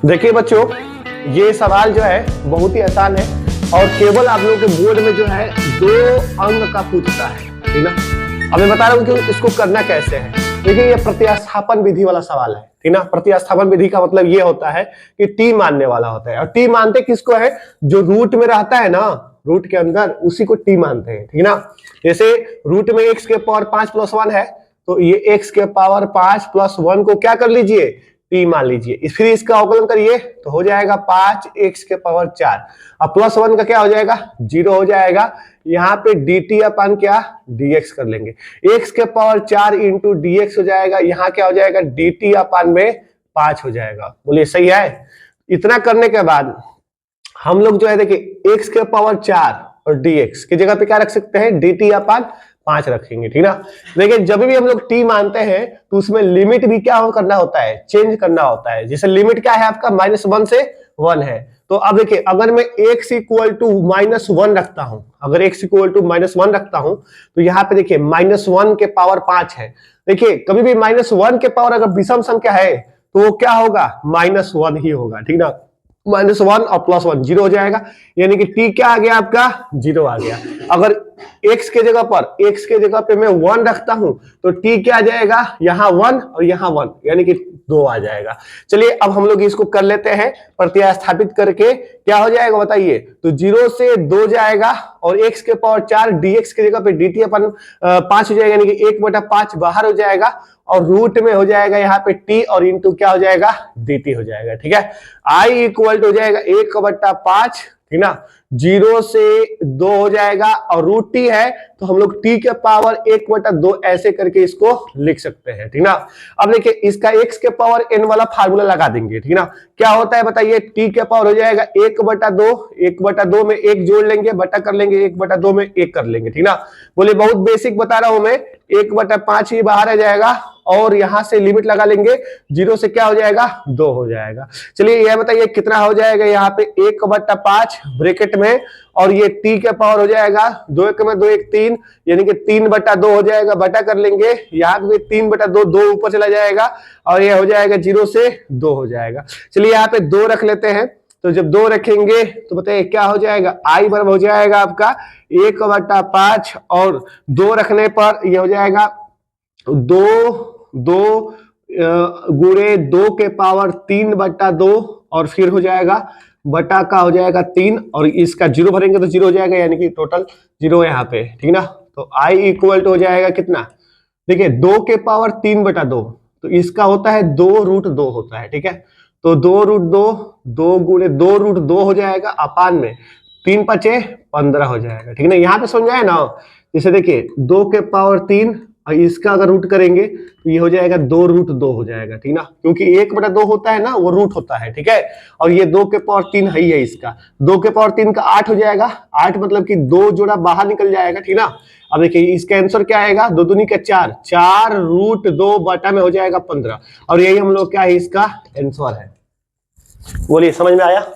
देखिए बच्चों, ये सवाल जो है बहुत ही आसान है और केवल आप लोगों के बोर्ड में जो है 2 अंक का पूछता है, ठीक ना। अब मैं बता रहा हूँ कि इसको करना कैसे है। देखिए, ये प्रतिस्थापन विधि वाला सवाल है, ठीक ना। प्रतिस्थापन विधि का मतलब ये होता है कि टी मानने वाला होता है, और टी मानते किसको है? जो रूट में रहता है ना, रूट के अंदर, उसी को टी मानते हैं, ठीक ना। जैसे रूट में x के पावर 5 + 1 है, तो ये x के पावर 5 + 1 को क्या कर लीजिए? टी मान लीजिए। फिर इसका अवकलन करिए तो हो जाएगा 5x के पावर 4, अब +1 का क्या हो जाएगा? 0 हो जाएगा। यहाँ पे dt अपन क्या? dx कर लेंगे। x के पावर 4 इंटू dx हो जाएगा, यहाँ क्या हो जाएगा? dt अपन में 5 हो जाएगा। बोलिए सही है? इतना करने के बाद हम लोग जो है देखिए x के पावर 4 और dx की जगह पे क्या रख सकते हैं? dt अपन 5 रखेंगे, ठीक ना। देखिए, जब भी हम लोग t मानते हैं तो उसमें लिमिट भी क्या करना होता है? चेंज करना होता है। जैसे लिमिट क्या है आपका? -1 से 1 है। तो अब देखिए, अगर मैं x इक्वल टू -1 रखता हूं, अगर x इक्वल टू -1 रखता हूं, तो यहाँ पे देखिए -1 के पावर 5 है। देखिए, कभी भी -1 के पावर अगर विषम संख्या है तो वो क्या होगा? -1 ही होगा, ठीक ना। -1 और +1 0 हो जाएगा, यानी कि t क्या आ गया आपका? 0 आ गया। अगर x के जगह पे मैं 1 रखता हूं तो t क्या आ जाएगा? यहाँ 1 और यहाँ 1, यानी कि 2 आ जाएगा। चलिए अब हम लोग इसको कर लेते हैं, प्रतिस्थापित करके क्या हो जाएगा बताइए? तो 0 से 2 जाएगा और x के पावर 4 dx के जगह पे dt अपन 5 हो जाएगा, यानी कि 1/5 बाहर हो जाएगा, और रूट में हो जाएगा यहाँ पे t और इंटू क्या हो जाएगा? dt हो जाएगा, ठीक है। i इक्वल हो जाएगा 1/5, ठीक ना। 0 से 2 हो जाएगा और रूट t है तो हम लोग t के पावर 1/2 ऐसे करके इसको लिख सकते हैं, ठीक ना। अब देखिए, इसका x के पावर n वाला फार्मूला लगा देंगे, ठीक ना। क्या होता है बताइए? t के पावर हो जाएगा 1/2, 1/2 में 1 जोड़ लेंगे, बटा कर लेंगे, 1/2 में 1 कर लेंगे, ठीक ना। बोले बहुत बेसिक बता रहा हूं मैं, 1/5 ही बाहर आ जाएगा और यहां से लिमिट लगा लेंगे, 0 से क्या हो जाएगा? 2 हो जाएगा। चलिए यह बताइए कितना हो जाएगा? यहाँ पे 1/5 ब्रैकेट में, और ये t के पावर हो जाएगा 2 1 में 2 1 3, यानी कि 3/2 हो जाएगा, बटा कर लेंगे, यहाँ पे 3/2, 2 ऊपर चला जाएगा और ये हो जाएगा 0 से 2 हो जाएगा। चलिए यहाँ पे 2 रख लेते हैं, तो जब 2 रखेंगे तो बताइए क्या हो जाएगा? i बराबर हो जाएगा आपका 1/5, और 2 रखने पर यह हो जाएगा 2 गुणे 2 के पावर 3/2, और फिर हो जाएगा बटा का हो जाएगा 3, और इसका 0 भरेंगे तो 0 हो जाएगा, यानी कि टोटल 0 यहाँ पे, ठीक ना। तो i इक्वल हो जाएगा कितना? देखिए 2 के पावर 3/2, तो इसका होता है 2√2 होता है, ठीक है। तो 2√2, 2 गुणे 2√2 हो जाएगा, अपान में 3 × 5 = 15 हो जाएगा, ठीक है ना। यहाँ पे समझ आए ना। जैसे देखिए 2 के पावर 3 और इसका अगर रूट करेंगे तो ये हो जाएगा 2√2 हो जाएगा, ठीक ना, क्योंकि 1/2 होता है ना, वो रूट होता है, ठीक है। और ये 2 के पावर 3 है ही है, इसका 2 के पावर 3 का 8 हो जाएगा, 8 मतलब कि 2 जोड़ा बाहर निकल जाएगा, ठीक ना। अब देखिए इसका आंसर क्या आएगा? 2 दूनी का 4, 4√2 बटा में हो जाएगा 15, और यही हम लोग क्या है? इसका आंसर है। बोलिए समझ में आया?